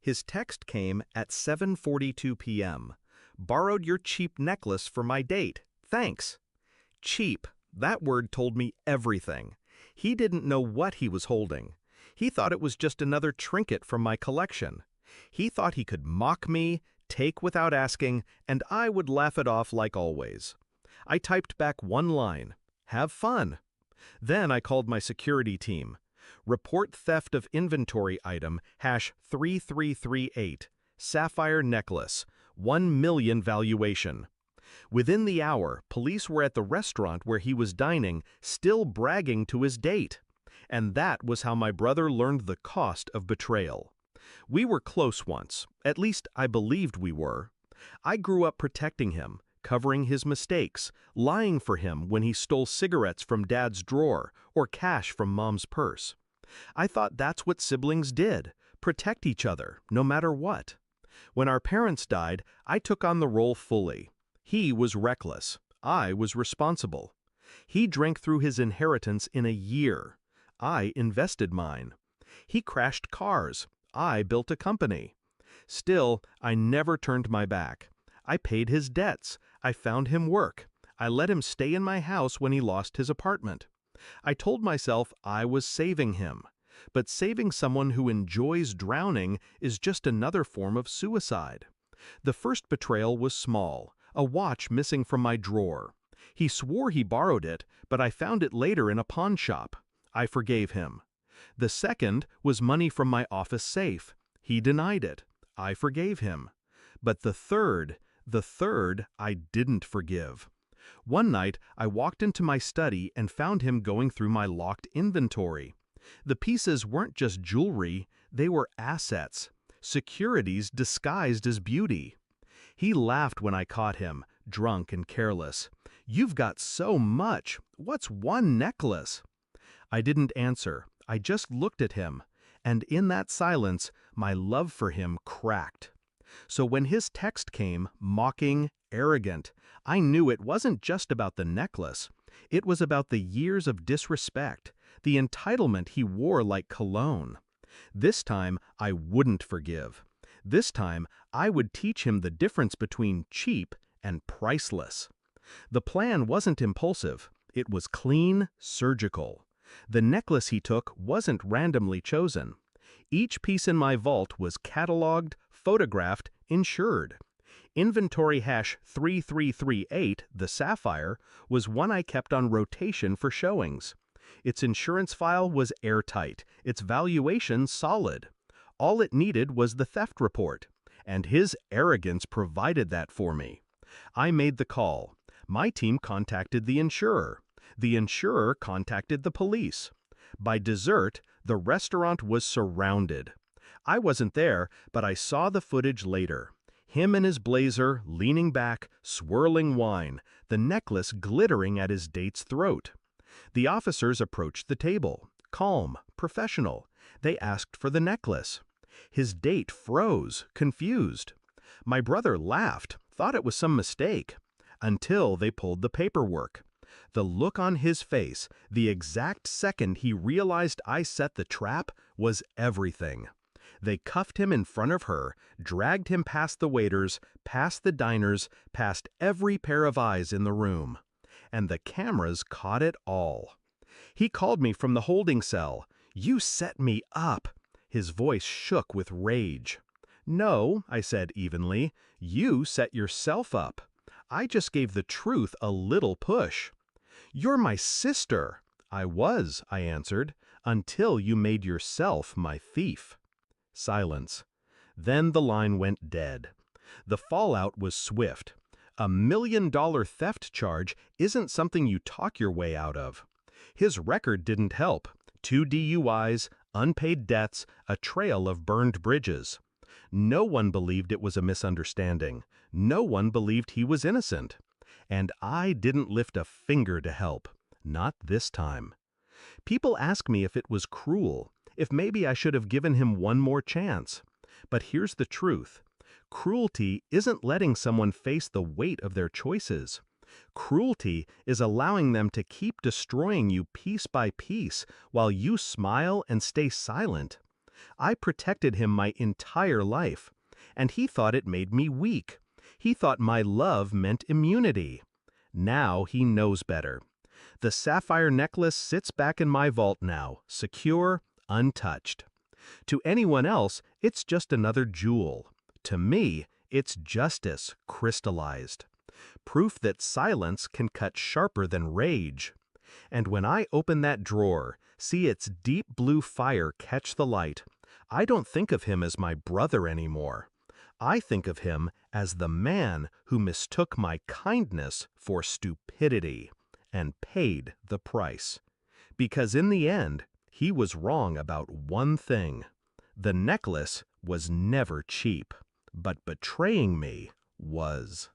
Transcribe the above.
His text came at 7:42 p.m. Borrowed your cheap necklace for my date. Thanks. Cheap. That word told me everything. He didn't know what he was holding. He thought it was just another trinket from my collection. He thought he could mock me, take without asking, and I would laugh it off like always. I typed back one line, "Have fun." Then I called my security team. Report theft of inventory item #3338, sapphire necklace, 1 million valuation. Within the hour, police were at the restaurant where he was dining, still bragging to his date. And that was how my brother learned the cost of betrayal. We were close once, at least I believed we were. I grew up protecting him, covering his mistakes, lying for him when he stole cigarettes from Dad's drawer or cash from Mom's purse. I thought that's what siblings did, protect each other, no matter what. When our parents died, I took on the role fully. He was reckless. I was responsible. He drank through his inheritance in a year. I invested mine. He crashed cars. I built a company. Still, I never turned my back. I paid his debts. I found him work. I let him stay in my house when he lost his apartment. I told myself I was saving him. But saving someone who enjoys drowning is just another form of suicide. The first betrayal was small, a watch missing from my drawer. He swore he borrowed it, but I found it later in a pawn shop. I forgave him. The second was money from my office safe. He denied it. I forgave him. But the third I didn't forgive. One night, I walked into my study and found him going through my locked inventory. The pieces weren't just jewelry, they were assets, securities disguised as beauty. He laughed when I caught him, drunk and careless. "You've got so much. What's one necklace?" I didn't answer. I just looked at him, and in that silence, my love for him cracked. So when his text came, mocking, arrogant, I knew it wasn't just about the necklace. It was about the years of disrespect, the entitlement he wore like cologne. This time, I wouldn't forgive. This time, I would teach him the difference between cheap and priceless. The plan wasn't impulsive. It was clean, surgical. The necklace he took wasn't randomly chosen. Each piece in my vault was cataloged, photographed, insured. Inventory #3338, the sapphire, was one I kept on rotation for showings. Its insurance file was airtight, its valuation solid. All it needed was the theft report, and his arrogance provided that for me. I made the call. My team contacted the insurer. The insurer contacted the police. By dessert, the restaurant was surrounded. I wasn't there, but I saw the footage later. Him in his blazer, leaning back, swirling wine, the necklace glittering at his date's throat. The officers approached the table, calm, professional. They asked for the necklace. His date froze, confused. My brother laughed, thought it was some mistake, until they pulled the paperwork. The look on his face, the exact second he realized I set the trap, was everything. They cuffed him in front of her, dragged him past the waiters, past the diners, past every pair of eyes in the room. And the cameras caught it all. He called me from the holding cell. "You set me up." His voice shook with rage. "No," I said evenly, "you set yourself up. I just gave the truth a little push." "You're my sister." "I was," I answered, "until you made yourself my thief." Silence. Then the line went dead. The fallout was swift. $1 million theft charge isn't something you talk your way out of. His record didn't help. 2 DUIs, unpaid debts, a trail of burned bridges. No one believed it was a misunderstanding. No one believed he was innocent. And I didn't lift a finger to help. Not this time. People ask me if it was cruel, if maybe I should have given him one more chance. But here's the truth. Cruelty isn't letting someone face the weight of their choices. Cruelty is allowing them to keep destroying you piece by piece while you smile and stay silent. I protected him my entire life, and he thought it made me weak. He thought my love meant immunity. Now he knows better. The sapphire necklace sits back in my vault now, secure, untouched. To anyone else, it's just another jewel. To me, it's justice crystallized. Proof that silence can cut sharper than rage. And when I open that drawer, see its deep blue fire catch the light, I don't think of him as my brother anymore. I think of him as the man who mistook my kindness for stupidity and paid the price. Because in the end, he was wrong about one thing. The necklace was never cheap, but betraying me was.